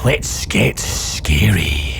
let's get scary.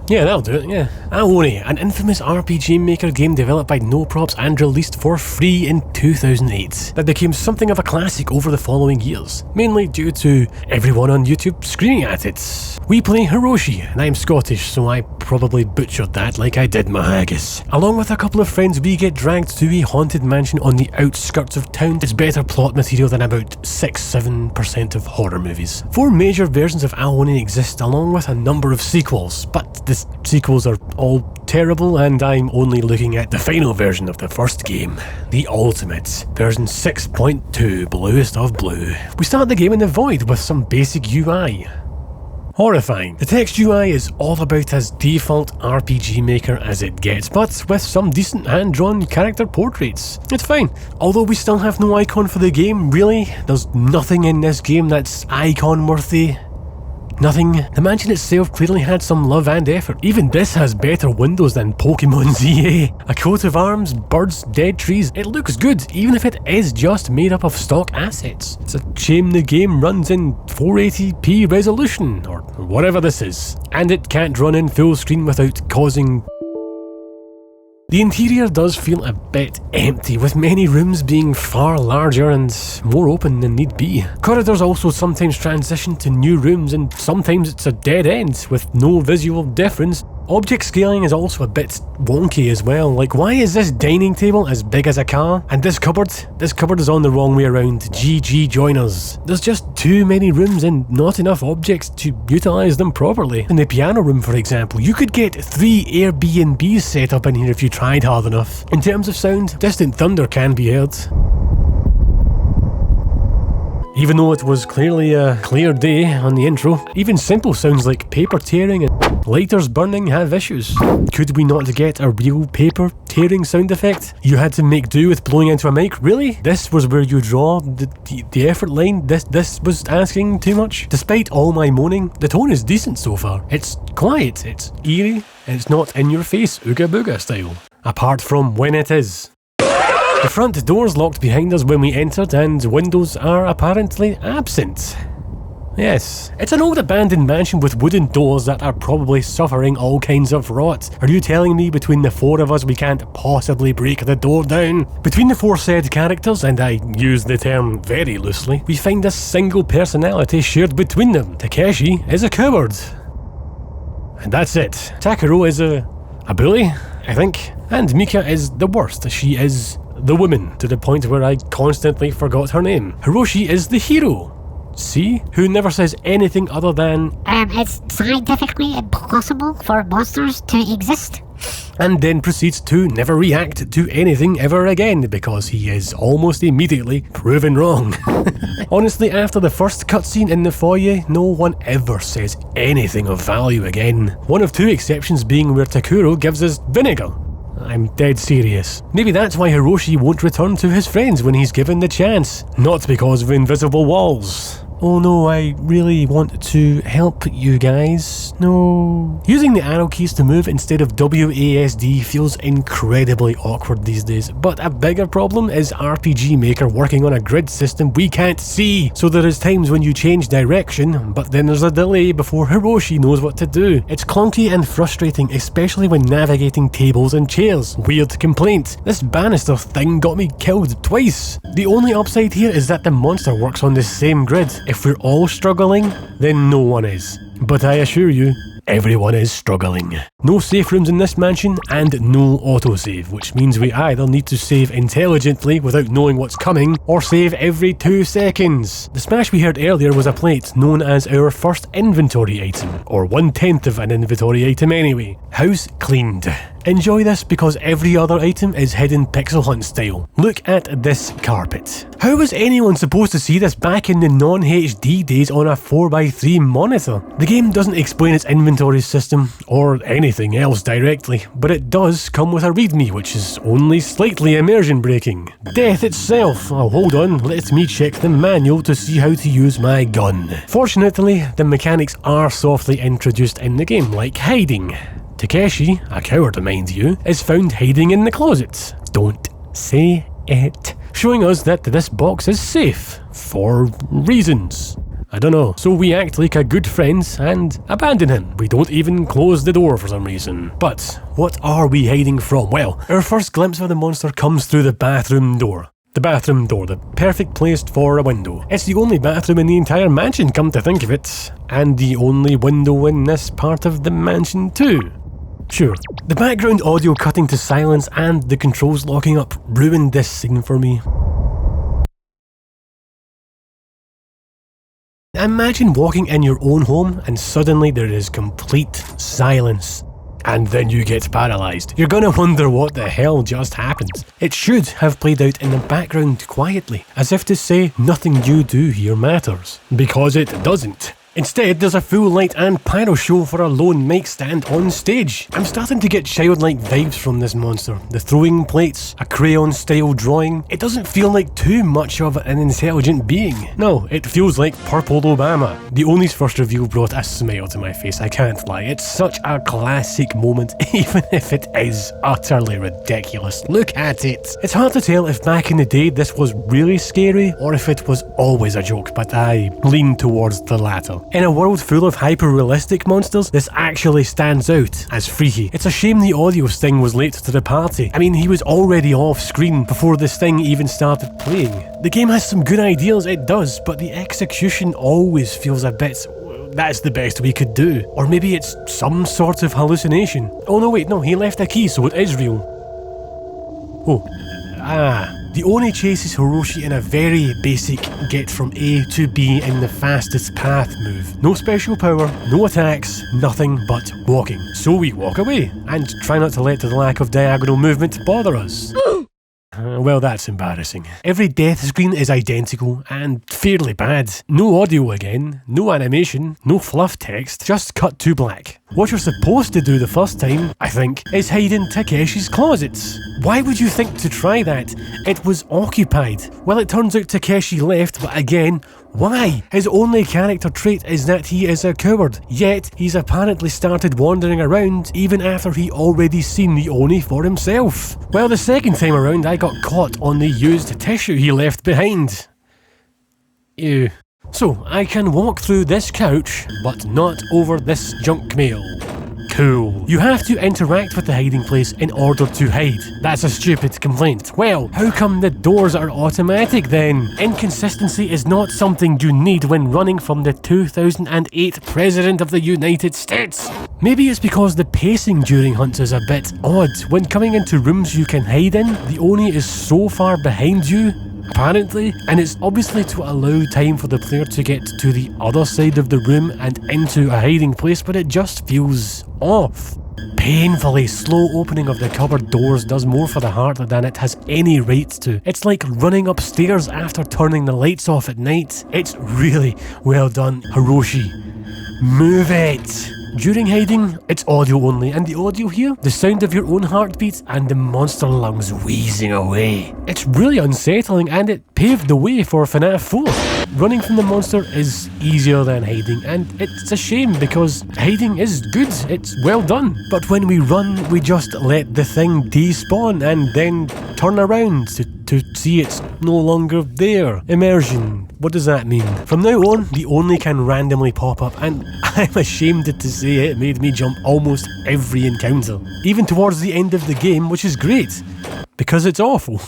Yeah, that'll do it, yeah. Oni, an infamous RPG Maker game developed by Noprops and released for free in 2008, that became something of a classic over the following years, mainly due to everyone on YouTube screaming at it. We play Hiroshi, and I'm Scottish, so I probably butchered that like I did my haggis. Along with a couple of friends, we get dragged to a haunted mansion on the outskirts of town. It's better plot material than about 6-7% of horror movies. 4 major versions of Oni exist, along with a number of sequels, but the sequels are all terrible, and I'm only looking at the final version of the first game, the Ultimate, version 6.2, bluest of blue. We start the game in the void with some basic UI. Horrifying. The text UI is all about as default RPG Maker as it gets, but with some decent hand-drawn character portraits. It's fine. Although we still have no icon for the game, really. There's nothing in this game that's icon-worthy. Nothing. The mansion itself clearly had some love and effort. Even this has better windows than Pokemon ZA. A coat of arms, birds, dead trees. It looks good, even if it is just made up of stock assets. It's a shame the game runs in 480p resolution, or whatever this is. And it can't run in full screen without causing... The interior does feel a bit empty, with many rooms being far larger and more open than need be. Corridors also sometimes transition to new rooms, and sometimes it's a dead end with no visual difference. Object scaling is also a bit wonky as well, like why is this dining table as big as a car? And this cupboard is on the wrong way around, GG joiners. There's just too many rooms and not enough objects to utilise them properly. In the piano room, for example, you could get 3 Airbnbs set up in here if you tried hard enough. In terms of sound, distant thunder can be heard. Even though it was clearly a clear day on the intro, even simple sounds like paper tearing and lighters burning have issues. Could we not get a real paper tearing sound effect? You had to make do with blowing into a mic? Really? This was where you draw the effort line? This was asking too much? Despite all my moaning, the tone is decent so far. It's quiet, it's eerie, and it's not in your face ooga booga style. Apart from when it is. The front door's locked behind us when we entered, and windows are apparently absent. Yes, it's an old abandoned mansion with wooden doors that are probably suffering all kinds of rot. Are you telling me between the 4 of us we can't possibly break the door down? Between the 4 said characters, and I use the term very loosely, we find a single personality shared between them. Takeshi is a coward. And that's it. Takuro is a bully, I think. And Mika is the worst. She is the woman, to the point where I constantly forgot her name. Hiroshi is the hero. See? Who never says anything other than it's scientifically impossible for monsters to exist. And then proceeds to never react to anything ever again, because he is almost immediately proven wrong. Honestly, after the first cutscene in the foyer, no one ever says anything of value again. One of 2 exceptions being where Takuro gives us vinegar. I'm dead serious. Maybe that's why Hiroshi won't return to his friends when he's given the chance. Not because of invisible walls. Oh no, I really want to help you guys. No. Using the arrow keys to move instead of WASD feels incredibly awkward these days, but a bigger problem is RPG Maker working on a grid system we can't see. So there is times when you change direction, but then there's a delay before Hiroshi knows what to do. It's clunky and frustrating, especially when navigating tables and chairs. Weird complaint. This banister thing got me killed twice. The only upside here is that the monster works on the same grid. If we're all struggling, then no one is. But I assure you, everyone is struggling. No safe rooms in this mansion, and no autosave, which means we either need to save intelligently without knowing what's coming, or save every 2 seconds. The smash we heard earlier was a plate known as our first inventory item, or 1/10 of an inventory item anyway. House cleaned. Enjoy this because every other item is hidden pixel hunt style. Look at this carpet. How was anyone supposed to see this back in the non-HD days on a 4x3 monitor? The game doesn't explain its inventory system or anything else directly, but it does come with a readme, which is only slightly immersion breaking. Death itself. Oh, hold on, let me check the manual to see how to use my gun. Fortunately, the mechanics are softly introduced in the game, like hiding. Takeshi, a coward mind you, is found hiding in the closet. Don't say it. Showing us that this box is safe. For reasons. I don't know. So we act like a good friends and abandon him. We don't even close the door for some reason. But what are we hiding from? Well, our first glimpse of the monster comes through the bathroom door. The bathroom door, the perfect place for a window. It's the only bathroom in the entire mansion, come to think of it. And the only window in this part of the mansion too. Sure. The background audio cutting to silence and the controls locking up ruined this scene for me. Imagine walking in your own home and suddenly there is complete silence. And then you get paralysed. You're gonna wonder what the hell just happened. It should have played out in the background quietly, as if to say nothing you do here matters. Because it doesn't. Instead, there's a full light and pyro show for a lone mic stand on stage. I'm starting to get childlike vibes from this monster. The throwing plates, a crayon-style drawing. It doesn't feel like too much of an intelligent being. No, it feels like Purple Obama. The Oni's first review brought a smile to my face, I can't lie. It's such a classic moment, even if it is utterly ridiculous. Look at it. It's hard to tell if back in the day this was really scary, or if it was always a joke, but I lean towards the latter. In a world full of hyper-realistic monsters, this actually stands out as freaky. It's a shame the audio sting was late to the party. I mean, he was already off screen before this thing even started playing. The game has some good ideas, it does, but the execution always feels a bit... that's the best we could do. Or maybe it's some sort of hallucination. Oh no, wait, no, he left a key, so it is real. Oh. The Oni chases Hiroshi in a very basic get from A to B in the fastest path move. No special power, no attacks, nothing but walking. So we walk away, and try not to let the lack of diagonal movement bother us. Well, that's embarrassing. Every death screen is identical and fairly bad. No audio again, no animation, no fluff text, just cut to black. What you're supposed to do the first time, I think, is hide in Takeshi's closets. Why would you think to try that? It was occupied. Well, it turns out Takeshi left, but again, why? His only character trait is that he is a coward, yet he's apparently started wandering around even after he already seen the Oni for himself. Well, the second time around I got caught on the used tissue he left behind. Ew. So, I can walk through this couch, but not over this junk mail. Cool. You have to interact with the hiding place in order to hide. That's a stupid complaint. Well, how come the doors are automatic then? Inconsistency is not something you need when running from the 2008 President of the United States. Maybe it's because the pacing during hunts is a bit odd. When coming into rooms you can hide in, the Oni is so far behind you, apparently, and it's obviously to allow time for the player to get to the other side of the room and into a hiding place, but it just feels off. Painfully slow opening of the cupboard doors does more for the heart than it has any right to. It's like running upstairs after turning the lights off at night. It's really well done, Hiroshi. Move it! During hiding, it's audio only, and the audio here, the sound of your own heartbeat and the monster lungs wheezing away. It's really unsettling, and it paved the way for FNAF 4. Running from the monster is easier than hiding, and it's a shame because hiding is good, it's well done. But when we run, we just let the thing despawn and then turn around to see it's no longer there. Immersion. What does that mean? From now on, the Oni can randomly pop up, and I'm ashamed to say it made me jump almost every encounter. Even towards the end of the game, which is great, because it's awful.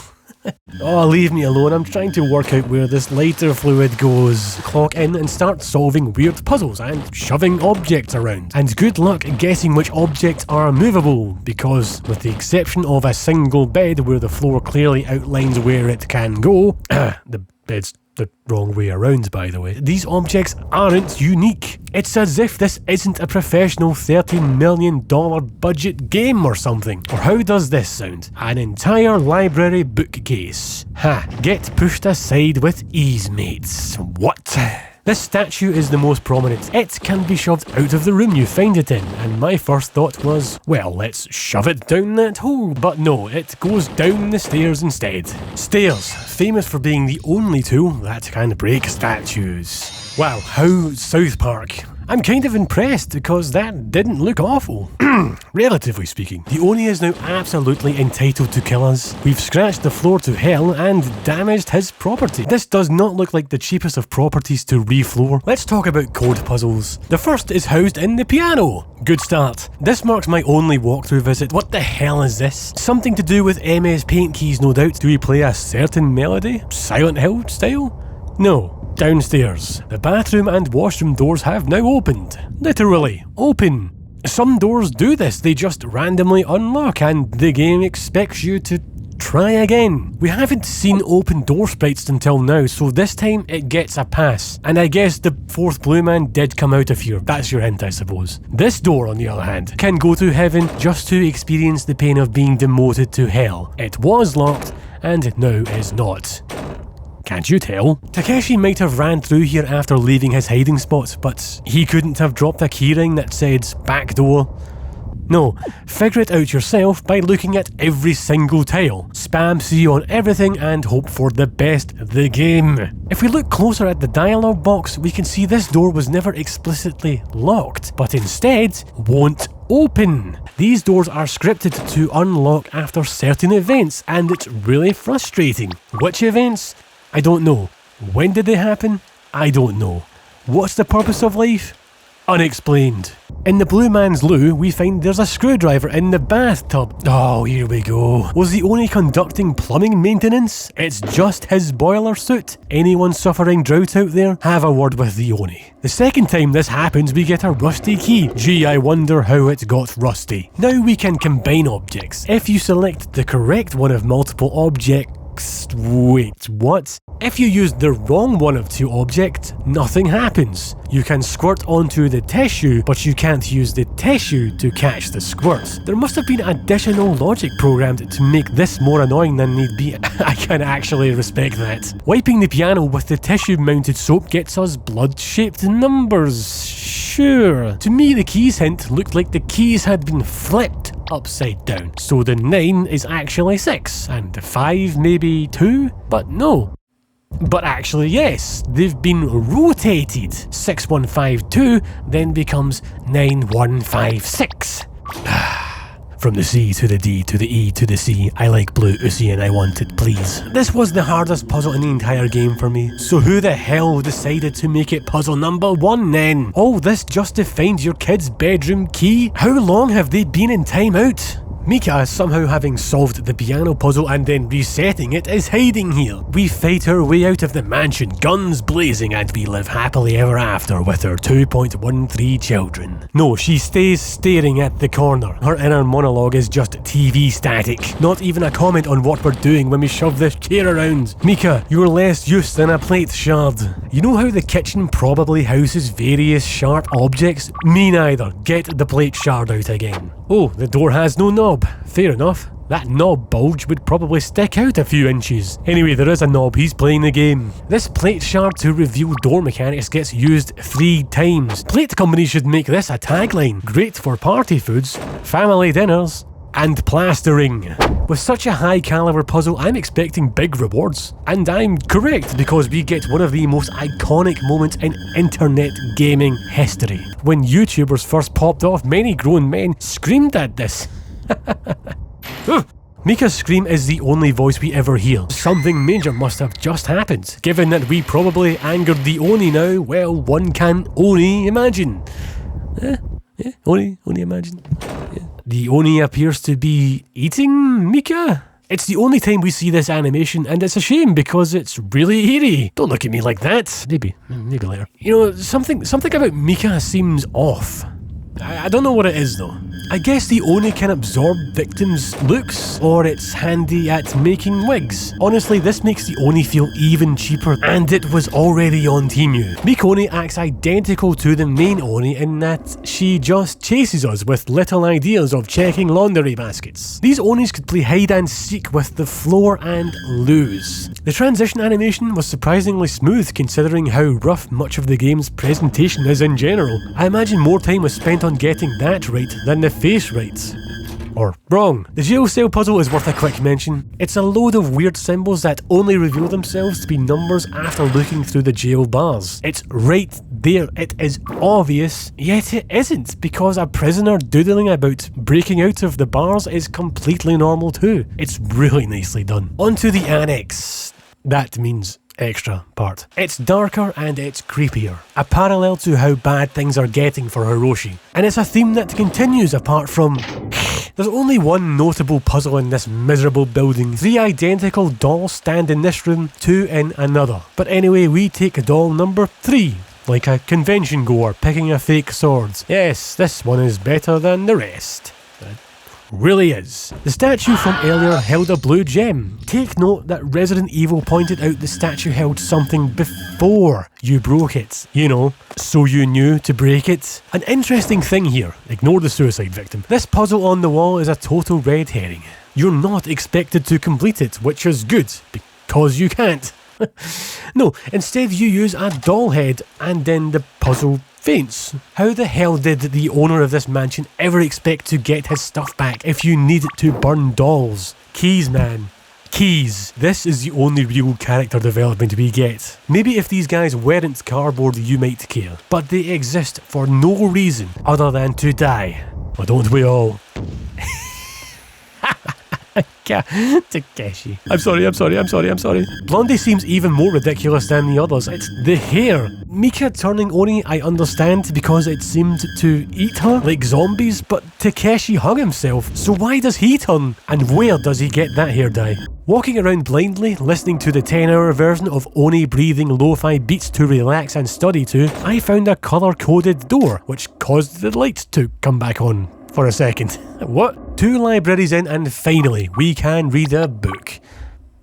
Oh, leave me alone, I'm trying to work out where this lighter fluid goes. Clock in and start solving weird puzzles and shoving objects around. And good luck guessing which objects are movable, because with the exception of a single bed where the floor clearly outlines where it can go, the bed's the wrong way around, by the way. These objects aren't unique. It's as if this isn't a professional $13 million budget game or something. Or how does this sound? An entire library bookcase. Ha, get pushed aside with ease, mates. What? This statue is the most prominent. It can be shoved out of the room you find it in, and my first thought was, well, let's shove it down that hole. But no, it goes down the stairs instead. Stairs, famous for being the only tool that can break statues. Wow, how South Park. I'm kind of impressed because that didn't look awful. Relatively speaking. The Oni is now absolutely entitled to kill us. We've scratched the floor to hell and damaged his property. This does not look like the cheapest of properties to refloor. Let's talk about code puzzles. The first is housed in the piano. Good start. This marks my only walkthrough visit. What the hell is this? Something to do with MS Paint keys, no doubt. Do we play a certain melody? Silent Hill style? No. Downstairs. The bathroom and washroom doors have now opened. Literally, open. Some doors do this, they just randomly unlock and the game expects you to try again. We haven't seen open door sprites until now, so this time it gets a pass. And I guess the fourth blue man did come out of here. That's your hint, I suppose. This door, on the other hand, can go to heaven just to experience the pain of being demoted to hell. It was locked and now is not. Can't you tell? Takeshi might have ran through here after leaving his hiding spot, but he couldn't have dropped a keyring that said back door. No, figure it out yourself by looking at every single tile. Spam C on everything and hope for the best the game. If we look closer at the dialogue box, we can see this door was never explicitly locked, but instead won't open. These doors are scripted to unlock after certain events, and it's really frustrating. Which events? I don't know. When did they happen? I don't know. What's the purpose of life? Unexplained. In the Blue Man's Loo, we find there's a screwdriver in the bathtub. Oh, here we go. Was the Oni conducting plumbing maintenance? It's just his boiler suit. Anyone suffering drought out there? Have a word with the Oni. The second time this happens, we get a rusty key. Gee, I wonder how it got rusty. Now we can combine objects. If you select the correct one of multiple objects, wait, what? If you use the wrong one of two objects, nothing happens. You can squirt onto the tissue, but you can't use the tissue to catch the squirt. There must have been additional logic programmed to make this more annoying than need be. I can actually respect that. Wiping the piano with the tissue-mounted soap gets us blood-shaped numbers. Sure. To me, the keys hint looked like the keys had been flipped upside down. So the 9 is actually 6, and the 5 maybe 2? But no. But actually yes, they've been rotated. 6152 then becomes 9156. From the C to the D to the E to the C, I like blue Uzi and I want it, please. This was the hardest puzzle in the entire game for me. So who the hell decided to make it puzzle number 1 then? All this just to find your kid's bedroom key? How long have they been in timeout? Mika, somehow having solved the piano puzzle and then resetting it, is hiding here. We fight our way out of the mansion, guns blazing, and we live happily ever after with our 2.13 children. No, she stays staring at the corner. Her inner monologue is just TV static. Not even a comment on what we're doing when we shove this chair around. Mika, you're less use than a plate shard. You know how the kitchen probably houses various sharp objects? Me neither. Get the plate shard out again. Oh, the door has no knob. Fair enough. That knob bulge would probably stick out a few inches. Anyway, there is a knob, he's playing the game. This plate shard to reveal door mechanics gets used 3 times. Plate companies should make this a tagline. Great for party foods, family dinners, and plastering. With such a high caliber puzzle, I'm expecting big rewards. And I'm correct, because we get one of the most iconic moments in internet gaming history. When YouTubers first popped off, many grown men screamed at this. Mika's scream is the only voice we ever hear. Something major must have just happened. Given that we probably angered the Oni now, well, one can only imagine. Only imagine. Yeah. The Oni appears to be eating Mika? It's the only time we see this animation, and it's a shame because it's really eerie. Don't look at me like that. Maybe later. You know, something about Mika seems off. I don't know what it is though. I guess the Oni can absorb victims' looks, or it's handy at making wigs. Honestly, this makes the Oni feel even cheaper, and it was already on Temu. Mikoni acts identical to the main Oni in that she just chases us with little ideas of checking laundry baskets. These Onis could play hide and seek with the floor and lose. The transition animation was surprisingly smooth considering how rough much of the game's presentation is in general. I imagine more time was spent on getting that right than the face right. Or wrong. The jail cell puzzle is worth a quick mention. It's a load of weird symbols that only reveal themselves to be numbers after looking through the jail bars. It's right there. It is obvious, yet it isn't, because a prisoner doodling about breaking out of the bars is completely normal too. It's really nicely done. Onto the annex. That means extra part. It's darker and it's creepier, a parallel to how bad things are getting for Hiroshi. And it's a theme that continues apart from... There's only one notable puzzle in this miserable building. 3 identical dolls stand in this room, 2 in another. But anyway, we take doll number 3. Like a convention goer picking a fake sword. Yes, this one is better than the rest. Really is. The statue from earlier held a blue gem. Take note that Resident Evil pointed out the statue held something before you broke it. You know, so you knew to break it. An interesting thing here, ignore the suicide victim. This puzzle on the wall is a total red herring. You're not expected to complete it, which is good, because you can't. No, instead you use a doll head and then the puzzle faints. How the hell did the owner of this mansion ever expect to get his stuff back if you need to burn dolls? Keys, man. Keys. This is the only real character development we get. Maybe if these guys weren't cardboard you might care, but they exist for no reason other than to die. Well, don't we all? Takeshi. I'm sorry. Blondie seems even more ridiculous than the others. It's the hair. Mika turning Oni I understand because it seemed to eat her like zombies, but Takeshi hung himself, so why does he turn? And where does he get that hair dye? Walking around blindly, listening to the 10-hour version of Oni breathing lo-fi beats to relax and study to, I found a colour-coded door, which caused the lights to come back on. For a second. What? 2 libraries in and finally we can read a book.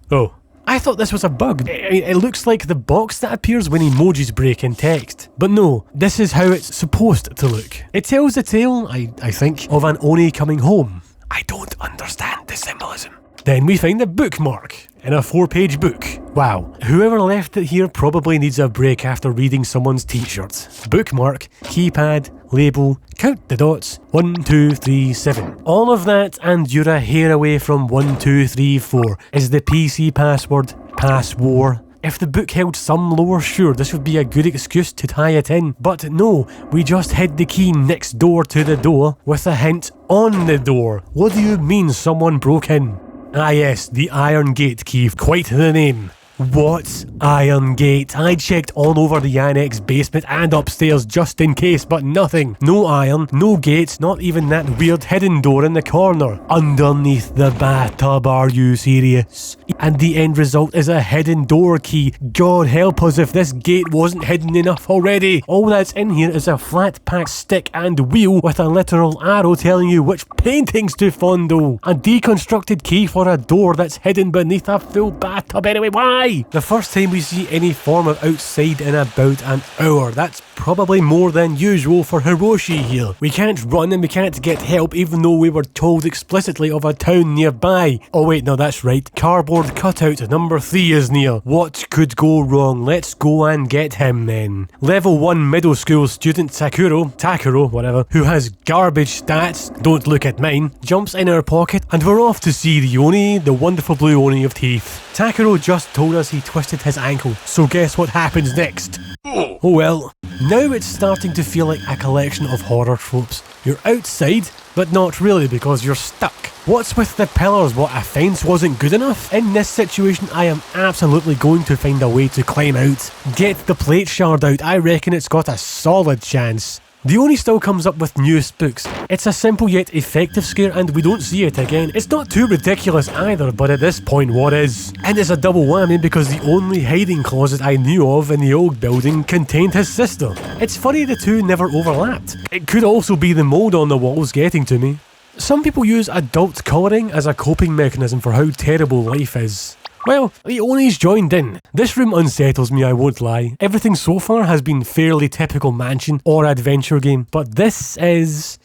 Oh. I thought this was a bug. It looks like the box that appears when emojis break in text. But no, this is how it's supposed to look. It tells the tale, I think, of an Oni coming home. I don't understand the symbolism. Then we find a bookmark in a 4-page book. Wow, whoever left it here probably needs a break after reading someone's t-shirt. Bookmark, keypad, label, count the dots, 1, 2, 3, 7. All of that and you're a hair away from 1, 2, 3, 4 is the PC password, passwar. If the book held some lore, sure, this would be a good excuse to tie it in. But no, we just hid the key next door to the door with a hint on the door. What do you mean someone broke in? Ah yes, the Iron Gate key, quite the name. What? Iron Gate? I checked all over the annex basement and upstairs just in case, but nothing. No iron, no gates, not even that weird hidden door in the corner. Underneath the bathtub, are you serious? And the end result is a hidden door key. God help us if this gate wasn't hidden enough already. All that's in here is a flat pack stick and wheel with a literal arrow telling you which paintings to fondle. A deconstructed key for a door that's hidden beneath a full bathtub anyway. Why? The first time we see any form of outside in about an hour. That's probably more than usual for Hiroshi here. We can't run and we can't get help even though we were told explicitly of a town nearby. Oh wait, no that's right. Cardboard cutout number 3 is near. What could go wrong? Let's go and get him then. Level 1 middle school student Takuro, whatever, who has garbage stats, don't look at mine, jumps in our pocket and we're off to see the Oni, the wonderful blue Oni of teeth. Takuro just told us he twisted his ankle, so guess what happens next? Oh well. Now it's starting to feel like a collection of horror tropes. You're outside, but not really because you're stuck. What's with the pillars? What, a fence wasn't good enough? In this situation, I am absolutely going to find a way to climb out. Get the plate shard out, I reckon it's got a solid chance. The Oni still comes up with new spooks. It's a simple yet effective scare and we don't see it again. It's not too ridiculous either, but at this point what is? And it's a double whammy because the only hiding closet I knew of in the old building contained his sister. It's funny the two never overlapped. It could also be the mold on the walls getting to me. Some people use adult colouring as a coping mechanism for how terrible life is. Well, the Onis joined in. This room unsettles me, I won't lie. Everything so far has been fairly typical mansion or adventure game, but this is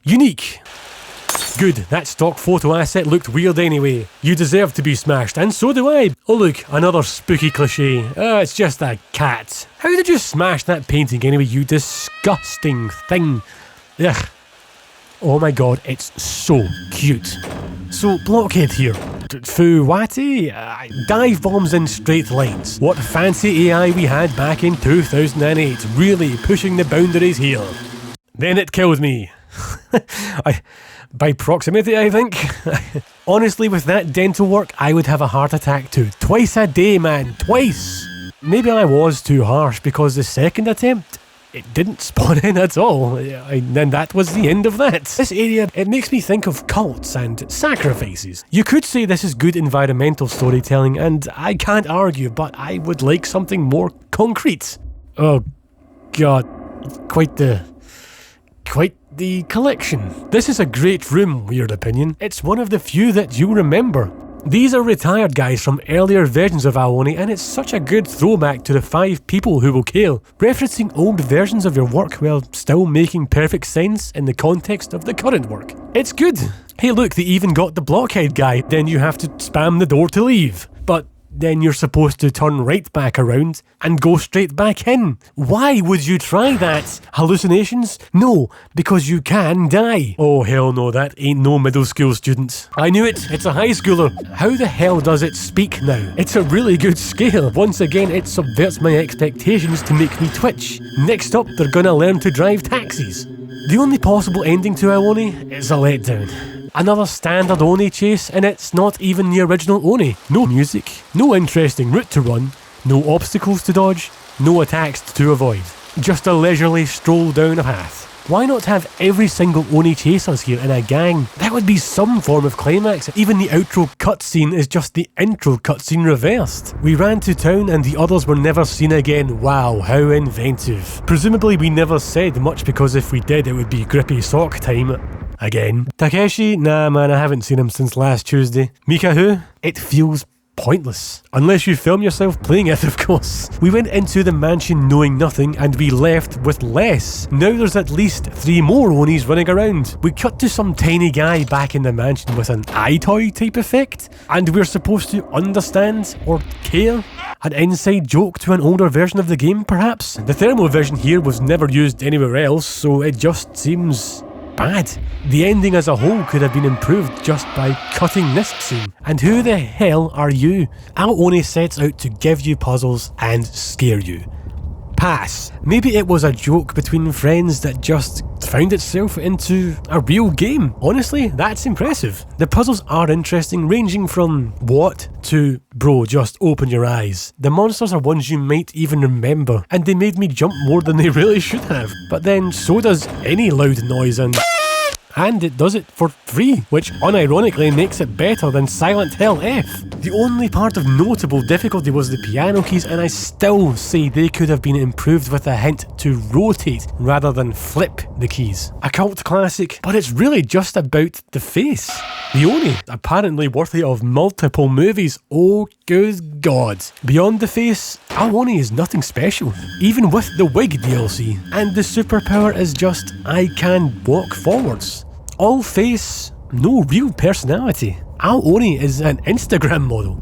unique. Good, that stock photo asset looked weird anyway. You deserve to be smashed, and so do I. Oh look, another spooky cliche. It's just a cat. How did you smash that painting anyway, you disgusting thing? Ugh. Oh my god, it's so cute. So, Blockhead here. Fuwati? Dive bombs in straight lines. What fancy AI we had back in 2008, really pushing the boundaries here. Then it killed me. By proximity, I think. Honestly, with that dental work, I would have a heart attack too. Twice a day, man. Twice. Maybe I was too harsh because the second attempt, it didn't spawn in at all, and that was the end of that. This area, it makes me think of cults and sacrifices. You could say this is good environmental storytelling, and I can't argue, but I would like something more concrete. Oh god, quite the collection. This is a great room, weird opinion. It's one of the few that you remember. These are retired guys from earlier versions of Oni, and it's such a good throwback to the 5 people who will kill, referencing old versions of your work while still making perfect sense in the context of the current work. It's good. Hey look, they even got the Blockhead guy, then you have to spam the door to leave. But then you're supposed to turn right back around and go straight back in. Why would you try that? Hallucinations? No, because you can die. Oh hell no, that ain't no middle school student. I knew it, it's a high schooler. How the hell does it speak now? It's a really good scale. Once again, it subverts my expectations to make me twitch. Next up, they're gonna learn to drive taxis. The only possible ending to Oni is a letdown. Another standard Oni chase, and it's not even the original Oni. No music, no interesting route to run, no obstacles to dodge, no attacks to avoid. Just a leisurely stroll down a path. Why not have every single Oni chasers here in a gang? That would be some form of climax. Even the outro cutscene is just the intro cutscene reversed. We ran to town and the others were never seen again. Wow, how inventive. Presumably we never said much because if we did it would be grippy sock time. Again. Takeshi? Nah man, I haven't seen him since last Tuesday. Mika who? It feels pointless. Unless you film yourself playing it, of course. We went into the mansion knowing nothing and we left with less. Now there's at least 3 more Onis running around. We cut to some tiny guy back in the mansion with an eye toy type effect, and we're supposed to understand or care? An inside joke to an older version of the game, perhaps? The thermal vision here was never used anywhere else, so it just seems bad. The ending as a whole could have been improved just by cutting this scene. And who the hell are you? Our Oni sets out to give you puzzles and scare you. Pass. Maybe it was a joke between friends that just found itself into a real game. Honestly, that's impressive. The puzzles are interesting, ranging from what to bro, just open your eyes. The monsters are ones you might even remember, and they made me jump more than they really should have. But then so does any loud noise, and it does it for free, which unironically makes it better than Silent Hill F. The only part of notable difficulty was the piano keys, and I still say they could have been improved with a hint to rotate rather than flip the keys. A cult classic, but it's really just about the face. The Oni, apparently worthy of multiple movies, oh good god. Beyond the face, our Oni is nothing special, even with the wig DLC, and the superpower is just, I can walk forwards. All face, no real personality. Our Oni is an Instagram model.